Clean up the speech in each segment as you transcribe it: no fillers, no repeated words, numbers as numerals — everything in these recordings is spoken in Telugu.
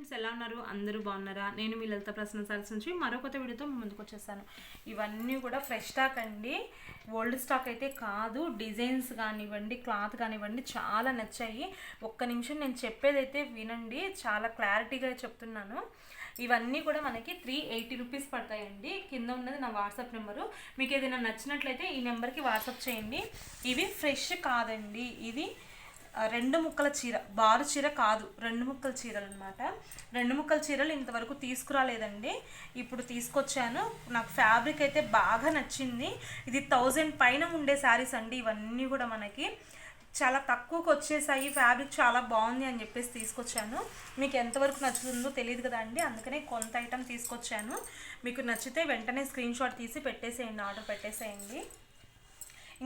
ఫ్రెండ్స్ ఎలా ఉన్నారు? అందరూ బాగున్నారా? నేను మీ లలిత ప్రసన్న సారీస్ నుంచి మరో కొత్త వీడియోతో ముందుకు వచ్చేసాను. ఇవన్నీ కూడా ఫ్రెష్ స్టాక్ అండి, ఓల్డ్ స్టాక్ అయితే కాదు. డిజైన్స్ కానివ్వండి, క్లాత్ కానివ్వండి చాలా నచ్చాయి. ఒక్క నిమిషం నేను చెప్పేదైతే వినండి, చాలా క్లారిటీగా చెప్తున్నాను. ఇవన్నీ కూడా మనకి 380 రూపీస్ పడతాయండి. కింద ఉన్నది నా వాట్సాప్ నెంబరు. మీకు ఏదైనా నచ్చినట్లయితే ఈ నెంబర్కి వాట్సాప్ చేయండి. ఇవి ఫ్రెష్ కాదండి, ఇది 2 ముక్కల చీర, బారు చీర కాదు, 2 ముక్కల చీరలు అనమాట. 2 ముక్కల చీరలు ఇంతవరకు తీసుకురాలేదండి, ఇప్పుడు తీసుకొచ్చాను. నాకు ఫ్యాబ్రిక్ అయితే బాగా నచ్చింది. ఇది 1000 పైన ఉండే శారీస్ అండి. ఇవన్నీ కూడా మనకి చాలా తక్కువకి వచ్చేసాయి, ఫ్యాబ్రిక్ చాలా బాగుంది అని చెప్పేసి తీసుకొచ్చాను. మీకు ఎంతవరకు నచ్చుతుందో తెలియదు కదా అండి, అందుకనే కొంత ఐటమ్ తీసుకొచ్చాను. మీకు నచ్చితే వెంటనే స్క్రీన్ షాట్ తీసి పెట్టేసేయండి, ఆర్డర్ పెట్టేసేయండి.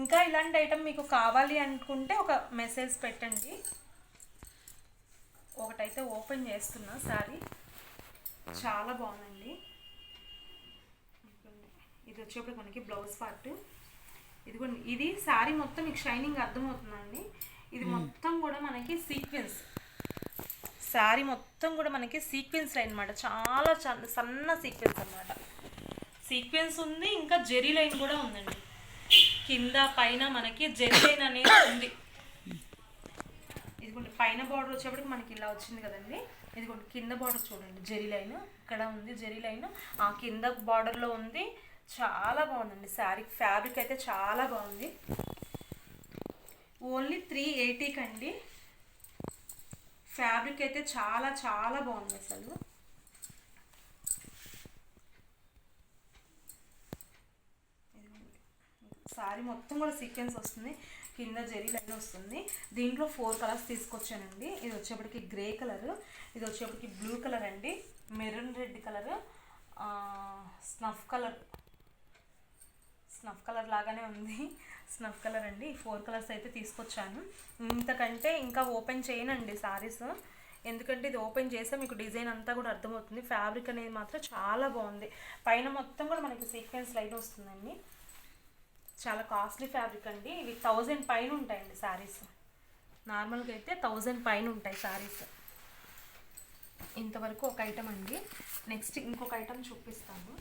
ఇంకా ఇలాంటి ఐటమ్ మీకు కావాలి అనుకుంటే ఒక మెసేజ్ పెట్టండి. ఒకటైతే ఓపెన్ చేస్తున్నా, శారీ చాలా బాగుందండి. ఇది వచ్చేప్పుడు మనకి బ్లౌజ్ పార్ట్, ఇది శారీ మొత్తం మీకు షైనింగ్ అర్థమవుతుందండి. ఇది మొత్తం కూడా మనకి సీక్వెన్స్, శారీ మొత్తం కూడా మనకి సీక్వెన్స్ లైన్ అనమాట. చాలా సన్న సీక్వెన్స్ అనమాట. సీక్వెన్స్ ఉంది, ఇంకా జెరీ లైన్ కూడా ఉందండి. కింద పైన మనకి జెరీ లైన్ అనేది ఉంది. ఇదిగోండి పైన బార్డర్ వచ్చేప్పటికి మనకి ఇలా వచ్చింది కదండి. ఇదిగోండి కింద బార్డర్ చూడండి, జెరీ లైన్ ఇక్కడ ఉంది, జెరీ లైన్ ఆ కింద బార్డర్లో ఉంది. చాలా బాగుందండి శారీ, ఫ్యాబ్రిక్ అయితే చాలా బాగుంది. ఓన్లీ 380 అండి. ఫ్యాబ్రిక్ అయితే చాలా చాలా బాగుంది అసలు. శారీ మొత్తం కూడా సీక్వెన్స్ వస్తుంది, కింద జెరీ లైన్ వస్తుంది. దీంట్లో 4 కలర్స్ తీసుకొచ్చానండి. ఇది వచ్చేప్పటికి గ్రే కలర్, ఇది వచ్చేప్పటికి బ్లూ కలర్ అండి, maroon red colour, snuff colour లాగానే ఉంది, స్నఫ్ కలర్ అండి. ఈ 4 కలర్స్ అయితే తీసుకొచ్చాను. ఇంతకంటే ఇంకా ఓపెన్ చేయనండి శారీస్, ఎందుకంటే ఇది ఓపెన్ చేస్తే మీకు డిజైన్ అంతా కూడా అర్థమవుతుంది. ఫ్యాబ్రిక్ అనేది మాత్రం చాలా బాగుంది. పైన మొత్తం కూడా మనకి సీక్వెన్స్ లైన్ వస్తుందండి. చాలా కాస్ట్లీ ఫ్యాబ్రిక్ అండి. ఇవి 1000 పైన ఉంటాయండి శారీస్. నార్మల్గా అయితే 1000 పైన ఉంటాయి శారీస్. ఇంతవరకు ఒక ఐటమ్ అండి. నెక్స్ట్ ఇంకొక ఐటమ్ చూపిస్తాను.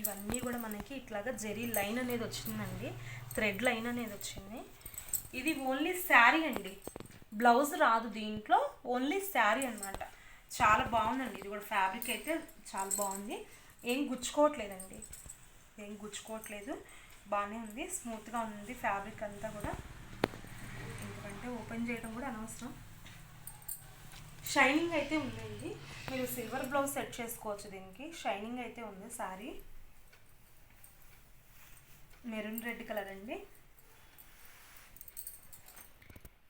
ఇవన్నీ కూడా మనకి ఇట్లాగా జెరీ లైన్ అనేది వచ్చిందండి, థ్రెడ్ లైన్ అనేది వచ్చింది. ఇది ఓన్లీ శారీ అండి, బ్లౌజ్ రాదు దీంట్లో, ఓన్లీ శారీ అనమాట. చాలా బాగుందండి. ఇది కూడా ఫ్యాబ్రిక్ అయితే చాలా బాగుంది. ఏం గుచ్చుకోవట్లేదండి, ఏం గుచ్చుకోవట్లేదు, బాగానే ఉంది, స్మూత్గా ఉంది ఫ్యాబ్రిక్ అంతా కూడా. ఎందుకంటే ఓపెన్ చేయడం కూడా అనవసరం. షైనింగ్ అయితే ఉందండి, మీరు సిల్వర్ బ్లౌజ్ సెట్ చేసుకోవచ్చు దీనికి. షైనింగ్ అయితే ఉంది శారీ. మెరూన్ రెడ్ కలర్ అండి.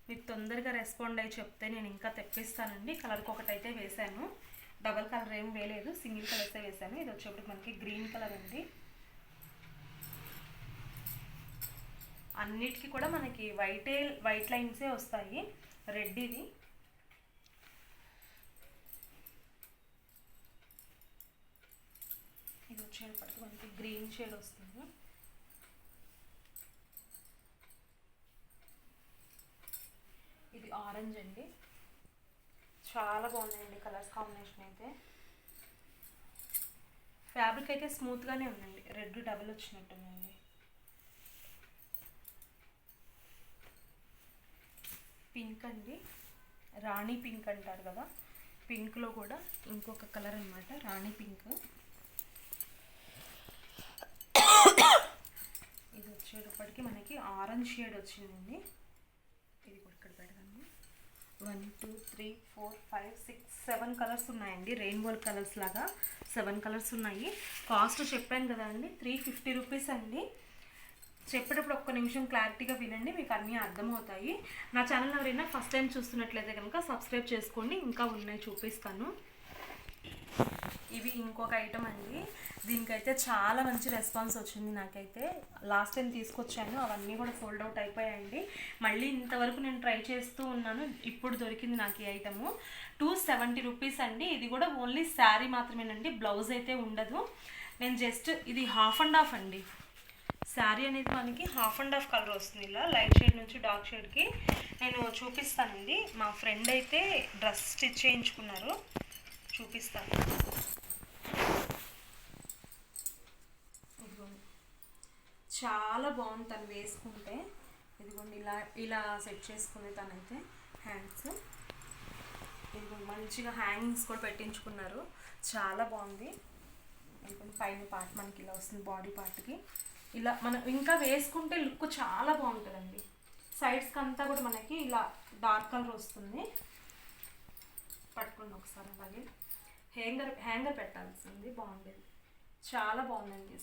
మీరు తొందరగా రెస్పాండ్ అయ్యి చెప్తే నేను ఇంకా తెప్పిస్తానండి. కలర్కి ఒకటైతే వేసాను, డబల్ కలర్ ఏం వేయలేదు, సింగిల్ కలర్సే వేసాను. ఇది వచ్చేప్పటికి మనకి గ్రీన్ కలర్ అండి. అన్నిటికీ కూడా మనకి వైట్ లైన్సే వస్తాయి. రెడ్ ఇది, ఇది వచ్చేప్పటికి మనకి గ్రీన్ షేడ్ వస్తుంది. ఇది ఆరెంజ్ అండి. చాలా బాగున్నాయండి కలర్స్ కాంబినేషన్ అయితే. ఫ్యాబ్రిక్ అయితే స్మూత్గానే ఉందండి, రెడ్ డబుల్ వచ్చినట్టుందండి. పింక్ అండి, రాణి పింక్ అంటారు కదా, పింక్లో కూడా ఇంకొక కలర్ అనమాట, రాణి పింక్. ఇది వచ్చేటప్పటికి మనకి ఆరెంజ్ షేడ్ వచ్చిందండి. ఇది కూడా ఇక్కడ పెడదాము. 1 2 3 4 5 6 7 కలర్స్ ఉన్నాయండి, రెయిన్బో కలర్స్ లాగా 7 కలర్స్ ఉన్నాయి. కాస్ట్ చెప్పాను కదా అండి, 350 రూపీస్ అండి. చెప్పేటప్పుడు ఒక్క నిమిషం క్లారిటీగా వినండి, మీకు అన్నీ అర్థమవుతాయి. నా ఛానల్ ఎవరైనా ఫస్ట్ టైం చూస్తున్నట్లయితే కనుక సబ్స్క్రైబ్ చేసుకోండి, ఇంకా ఉన్నాయి చూపిస్తాను. ఇవి ఇంకొక ఐటమ్ అండి. దీనికైతే చాలా మంచి రెస్పాన్స్ వచ్చింది నాకైతే. లాస్ట్ టైం తీసుకొచ్చాను, అవన్నీ కూడా ఫోల్డ్ అవుట్ అయిపోయాయండి. మళ్ళీ ఇంతవరకు నేను ట్రై చేస్తూ ఉన్నాను, ఇప్పుడు దొరికింది నాకు ఈ ఐటము. 270 రూపీస్ అండి. ఇది కూడా ఓన్లీ శారీ మాత్రమేనండి, బ్లౌజ్ అయితే ఉండదు. నేను జస్ట్ ఇది హాఫ్ అండ్ హాఫ్ అండి. శారీ అనేది మనకి హాఫ్ అండ్ హాఫ్ కలర్ వస్తుంది, ఇలా లైట్ షేడ్ నుంచి డార్క్ షేడ్కి. నేను చూపిస్తానండి. మా ఫ్రెండ్ అయితే డ్రెస్ స్టిచ్ చేయించుకున్నారు, చూపిస్తాను. చాలా బాగుంది తను వేసుకుంటే. ఇదిగోండి ఇలా ఇలా సెట్ చేసుకునే తనైతే హ్యాండ్స్. ఇదిగోండి మంచిగా హ్యాంగింగ్స్ కూడా పెట్టించుకున్నారు, చాలా బాగుంది. ఇదిగోండి పైన పార్ట్ మనకి ఇలా వస్తుంది, బాడీ పార్ట్కి ఇలా మనం ఇంకా వేసుకుంటే లుక్ చాలా బాగుంటుందండి. సైడ్స్కి అంతా కూడా మనకి ఇలా డార్క్ కలర్ వస్తుంది. పట్టుకోండి ఒకసారి. అలాగే హ్యాంగర్ పెట్టాల్సింది, బాగుండేది. చాలా బాగుందండి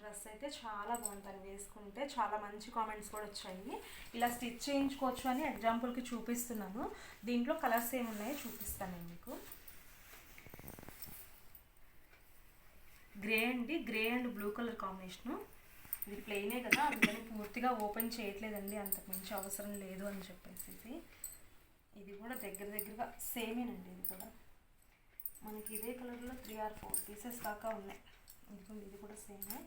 డ్రెస్ అయితే, చాలా బాగుంటుంది వేసుకుంటే. చాలా మంచి కామెంట్స్ కూడా వచ్చాయి. ఇలా స్టిచ్ చేయించుకోవచ్చు అని ఎగ్జాంపుల్కి చూపిస్తున్నాను. దీంట్లో కలర్స్ ఏమున్నాయో చూపిస్తాను మీకు. గ్రే అండి, grey and blue colour combination. ఇది ప్లెయినే కదా, అందుకని పూర్తిగా ఓపెన్ చేయట్లేదండి, అంతకుమించి అవసరం లేదు అని చెప్పేసి. ఇది కూడా దగ్గరగా సేమేనండి. ఇది కూడా మనకి ఇదే కలర్లో 3 or 4 పీసెస్ దాకా ఉన్నాయి. ఎందుకంటే ఇది కూడా సేమే.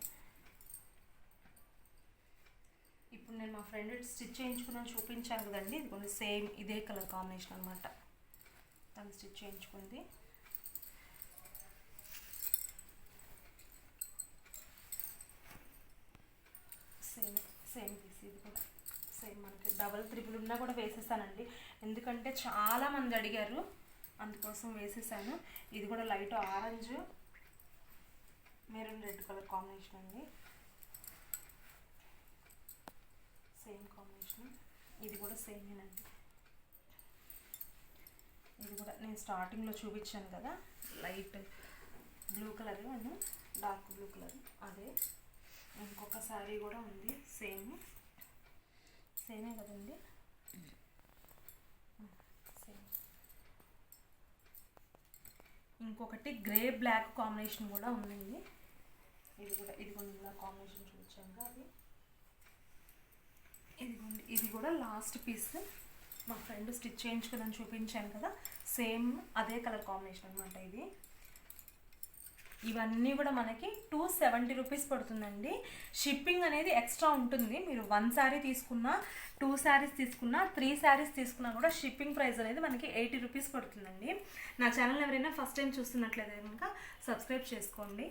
ఇప్పుడు నేను మా ఫ్రెండ్ స్టిచ్ చేయించుకున్నాను చూపించాను కదండి, ఇది కొంచెం సేమ్ ఇదే కలర్ కాంబినేషన్ అనమాట. తను స్టిచ్ చేయించుకుంది. Same piece. ఇది కూడా సేమ్ మనకి డబల్ త్రిబుల్ ఉన్నా కూడా వేసేసానండి, ఎందుకంటే చాలామంది అడిగారు, అందుకోసం వేసేసాను. ఇది కూడా light orange maroon red colour combination అండి, సేమ్ కాంబినేషన్. ఇది కూడా సేమేనండి. ఇది కూడా నేను స్టార్టింగ్లో చూపించాను కదా, light blue colour and dark blue colour, అదే. ఇంకొక శారీ కూడా ఉంది, సేమే కదండి, సేమ్. ఇంకొకటి గ్రే బ్లాక్ కాంబినేషన్ కూడా ఉందండి. ఇది కూడా కాంబినేషన్ చూపించాను అది. ఇది కూడా లాస్ట్ పీస్ మా ఫ్రెండ్ స్టిచ్ చేయించుకుని చూపించాను కదా, సేమ్ అదే కలర్ కాంబినేషన్ అనమాట ఇది. ఇవన్నీ కూడా మనకి 270 రూపీస్ పడుతుందండి. షిప్పింగ్ అనేది ఎక్స్ట్రా ఉంటుంది. మీరు 1 శారీ తీసుకున్నా, 2 శారీస్ తీసుకున్నా, 3 శారీస్ తీసుకున్నా కూడా షిప్పింగ్ ప్రైస్ అనేది మనకి 80 రూపీస్ పడుతుందండి. నా ఛానల్ ఎవరైనా ఫస్ట్ టైం చూస్తున్నట్లయితే కనుక సబ్స్క్రైబ్ చేసుకోండి.